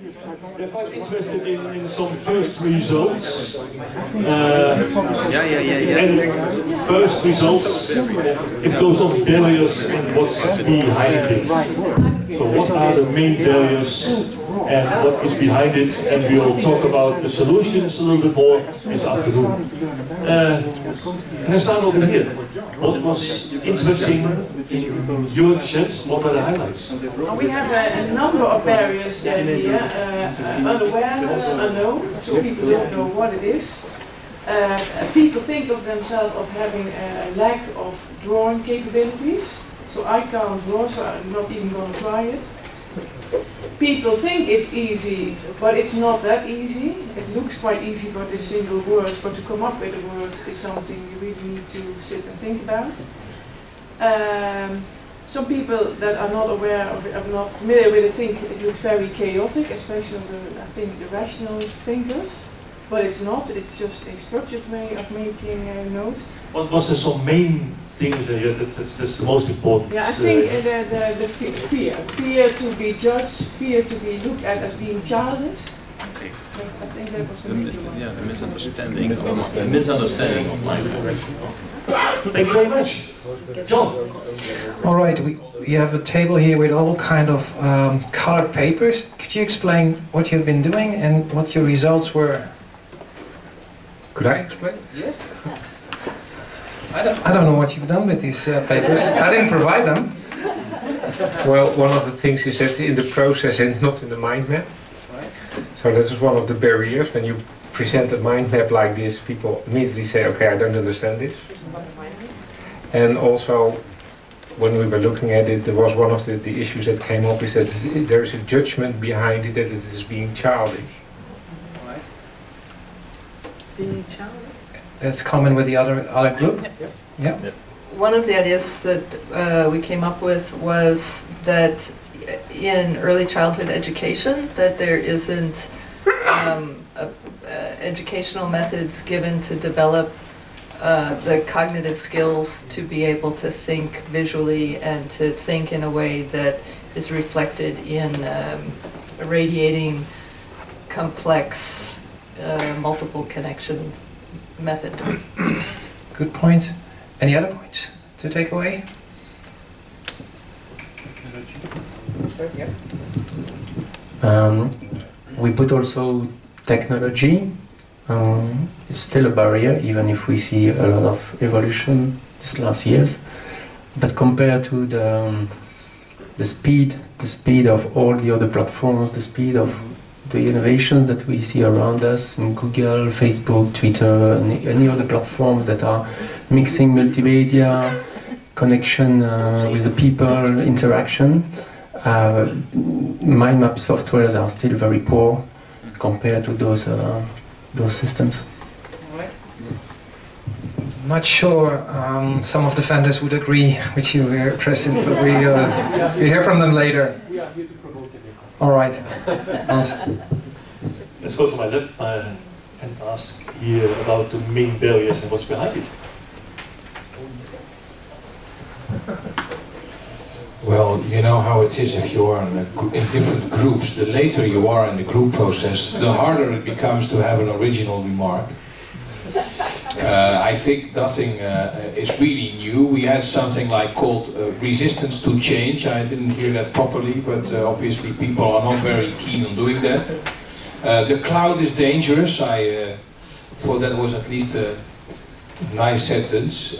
We're quite interested in some first results. And first results, if those are barriers and what's behind it. So what are the main barriers and what is behind it, and we'll talk about the solutions a little bit more this afternoon. Can I start over here? What was interesting in your chat? What were the highlights? We have a number of barriers here. Unawareness, unknown, so people don't know what it is. People think of themselves of having a lack of drawing capabilities. So I can't draw, so I'm not even going to try it. People think it's easy, but it's not that easy. It looks quite easy, but it's single words. But to come up with a word is something you really need to sit and think about. Some people that are not aware of it, are not familiar with it, think it looks very chaotic, especially I think the rational thinkers. But it's not. It's just a structured way of making notes. Was there some main things that's the most important? Yeah, I think the fear to be judged, fear to be looked at as being childish. I think that was the major one. Yeah, the misunderstanding of language. Thank you very much, John. All right, we have a table here with all kind of colored papers. Could you explain what you've been doing and what your results were? Could I explain? Yes. I don't know what you've done with these papers. I didn't provide them. Well, one of the things is that in the process and not in the mind map. So this is one of the barriers. When you present a mind map like this, people immediately say, okay, I don't understand this. And also, when we were looking at it, there was one of the issues that came up is that there is a judgment behind it, that it is being childish. Being childish? That's common with the other group? Yeah. One of the ideas that we came up with was that in early childhood education, that there isn't educational methods given to develop the cognitive skills to be able to think visually and to think in a way that is reflected in radiating complex multiple connections method. Good point. Any other points to take away? We put also technology. It's still a barrier, even if we see a lot of evolution these last years. But compared to the speed of all the other platforms, the speed of the innovations that we see around us in Google, Facebook, Twitter, and any other platforms that are mixing multimedia, connection with the people, interaction, mind map softwares are still very poor compared to those systems. Not sure some of the vendors would agree with you here, President, but we hear from them later. All right. Let's go to my left and ask here about the main barriers and what's behind it. Well, you know how it is if you are in different groups. The later you are in the group process, the harder it becomes to have an original remark. I think nothing is really new. We had something like called resistance to change. I didn't hear that properly, but obviously people are not very keen on doing that. The cloud is dangerous. I thought that was at least a nice sentence.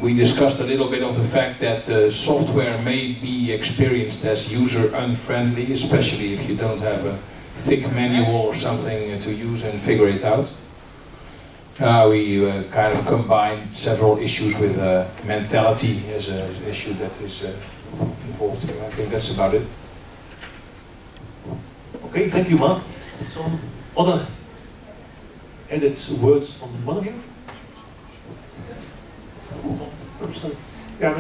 We discussed a little bit of the fact that software may be experienced as user unfriendly, especially if you don't have a thick manual or something to use and figure it out. We kind of combined several issues with mentality as an issue that is involved here. I think that's about it. Okay, thank you, Mark. Some other added words from one of you? Yeah,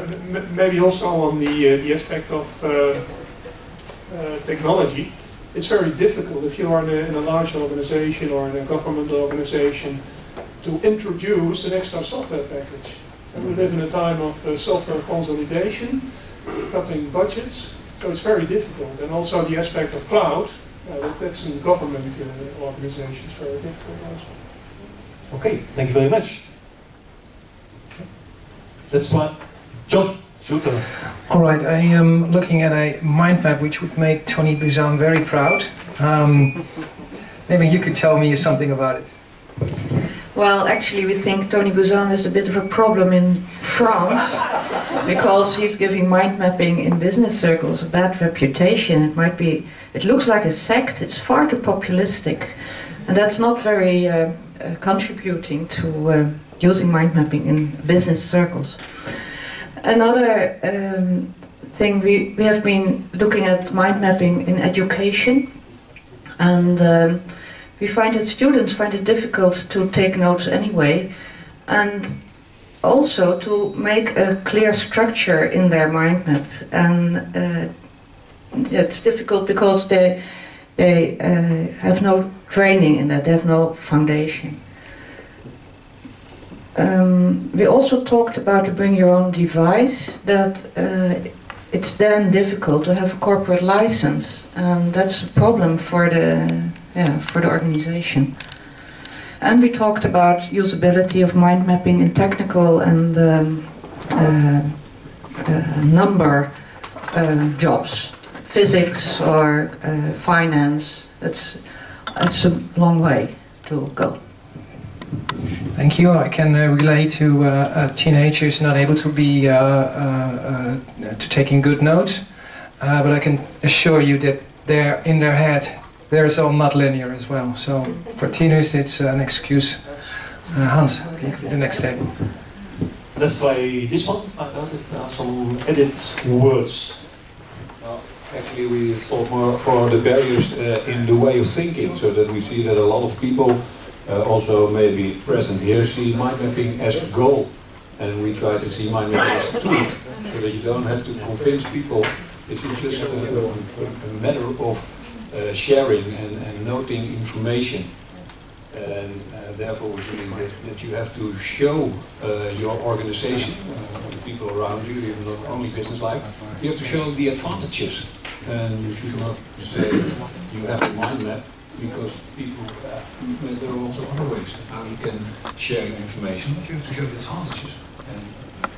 maybe also on the aspect of technology. It's very difficult if you are in a large organization or in a government organization to introduce an extra software package. And we live in a time of software consolidation, cutting budgets, so it's very difficult. And also the aspect of cloud, That's in government organizations very difficult also. Okay, thank you very much. That's why, John, shooter. All right, I am looking at a mind map which would make Tony Buzan very proud. Maybe you could tell me something about it. Well, actually, we think Tony Buzan is a bit of a problem in France because he's giving mind mapping in business circles a bad reputation. It looks like a sect. It's far too populistic, and that's not very contributing to using mind mapping in business circles. Another thing, we have been looking at mind mapping in education, and we find that students find it difficult to take notes anyway, and also to make a clear structure in their mind map. And it's difficult because they have no training in that, they have no foundation. We also talked about to bring your own device, that it's then difficult to have a corporate license, and that's a problem for the organization. And we talked about usability of mind mapping in technical and number jobs, physics or finance. It's a long way to go. Thank you. I can relate to teenagers not able to be to taking good notes, but I can assure you that they're in their head. There's all not linear as well. So for teenagers, it's an excuse. Hans, the next table. That's why this one found out if there are some edit words. Actually, we thought more for the barriers in the way of thinking, so that we see that a lot of people also maybe present here see mind mapping as a goal, and we try to see mind mapping as a tool, so that you don't have to convince people. It's just a matter of sharing and noting information, and therefore we believe that you have to show your organization, the people around you, even not only business-like, you have to show the advantages, and you should not say you have to mind map, because people, there are also other ways how you can share your information, but you have to show the advantages.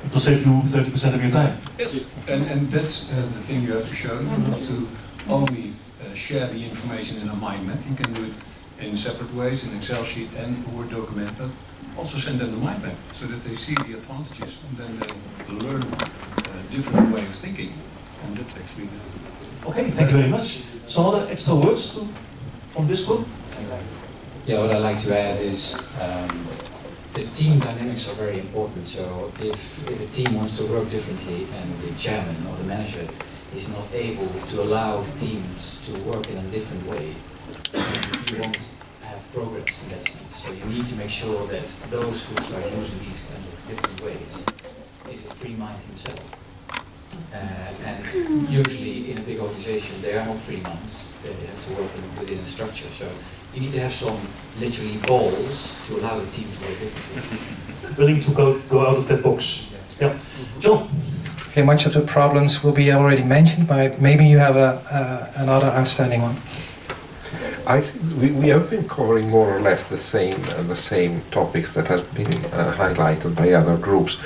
It will save you 30% of your time. Yes, and that's the thing you have to show. You have to only share the information in a mind map. You can do it in separate ways, in Excel sheet and Word document, but also send them the mind map so that they see the advantages, and then they'll learn a different way of thinking. And that's actually the... Okay, thank you very much. Some other extra words from this group? Yeah, what I'd like to add is the team dynamics are very important. So if a team wants to work differently and the chairman or the manager is not able to allow teams to work in a different way, you won't have progress in that sense. So you need to make sure that those who start using these kinds of different ways is a free mind himself. And usually in a big organization they are not free minds. They have to work within a structure. So you need to have some literally balls to allow the team to work differently. Willing to go out of that box. Yeah. John? Okay, much of the problems will be already mentioned, but maybe you have another outstanding one. I think we have been covering more or less the same topics that have been highlighted by other groups.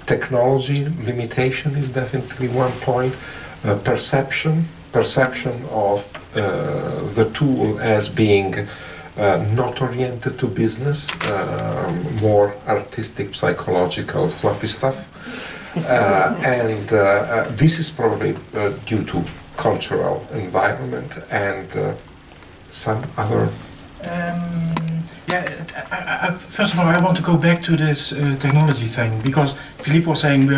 Technology limitation is definitely one point. Perception of the tool as being not oriented to business, more artistic, psychological, fluffy stuff. And this is probably due to cultural environment and some other... First of all, I want to go back to this technology thing, because Philippe was saying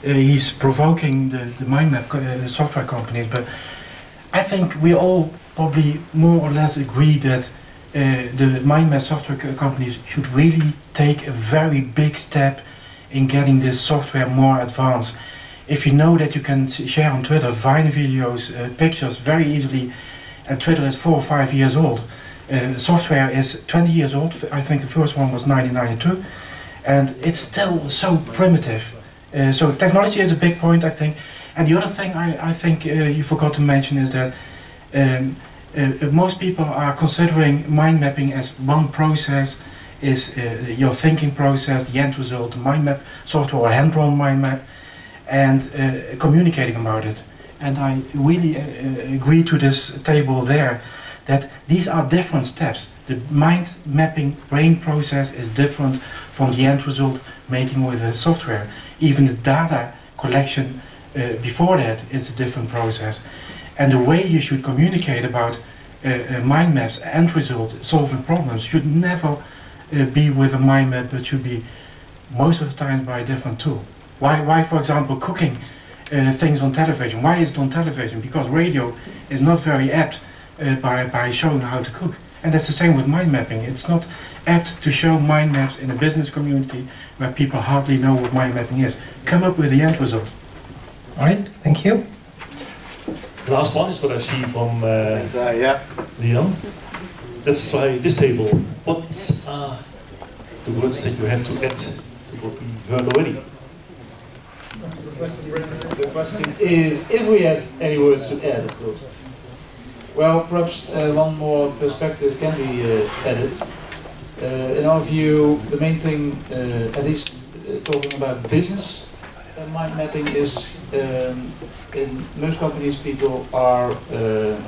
he's provoking the mind map software companies, but I think we all probably more or less agree that the mind map software companies should really take a very big step in getting this software more advanced. If you know that you can share on Twitter Vine videos, pictures very easily, and Twitter is 4 or 5 years old. Software is 20 years old. I think the first one was 1992, and it's still so primitive. So technology is a big point, I think. And the other thing I think you forgot to mention is that most people are considering mind mapping as one process, is your thinking process, the end result, the mind map software or hand-drawn mind map, and communicating about it. And I really agree to this table there, that these are different steps. The mind mapping brain process is different from the end result making with the software. Even the data collection before that is a different process. And the way you should communicate about mind maps, end result, solving problems should never be with a mind map, but should be most of the time by a different tool. Why for example, cooking things on television? Why is it on television? Because radio is not very apt by showing how to cook. And that's the same with mind mapping. It's not apt to show mind maps in a business community where people hardly know what mind mapping is. Come up with the end result. All right, thank you. The last one is what I see from Leon. Let's try this table. What are the words that you have to add to what we heard already? The question is if we have any words to add, of course. Well, perhaps one more perspective can be added. In our view, the main thing, at least talking about business mind mapping, is in most companies people are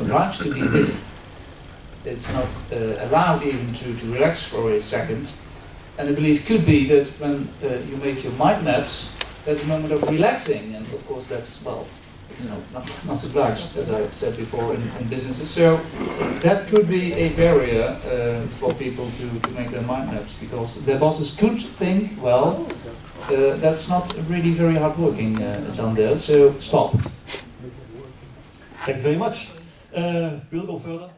obliged to be busy. It's not allowed even to relax for a second. And I believe it could be that when you make your mind maps, that's a moment of relaxing, and of course that's, well, it's not obliged, as I said before, in businesses. So that could be a barrier for people to make their mind maps, because their bosses could think, well, that's not really very hard working done there, so stop. Thank you very much. We'll go further.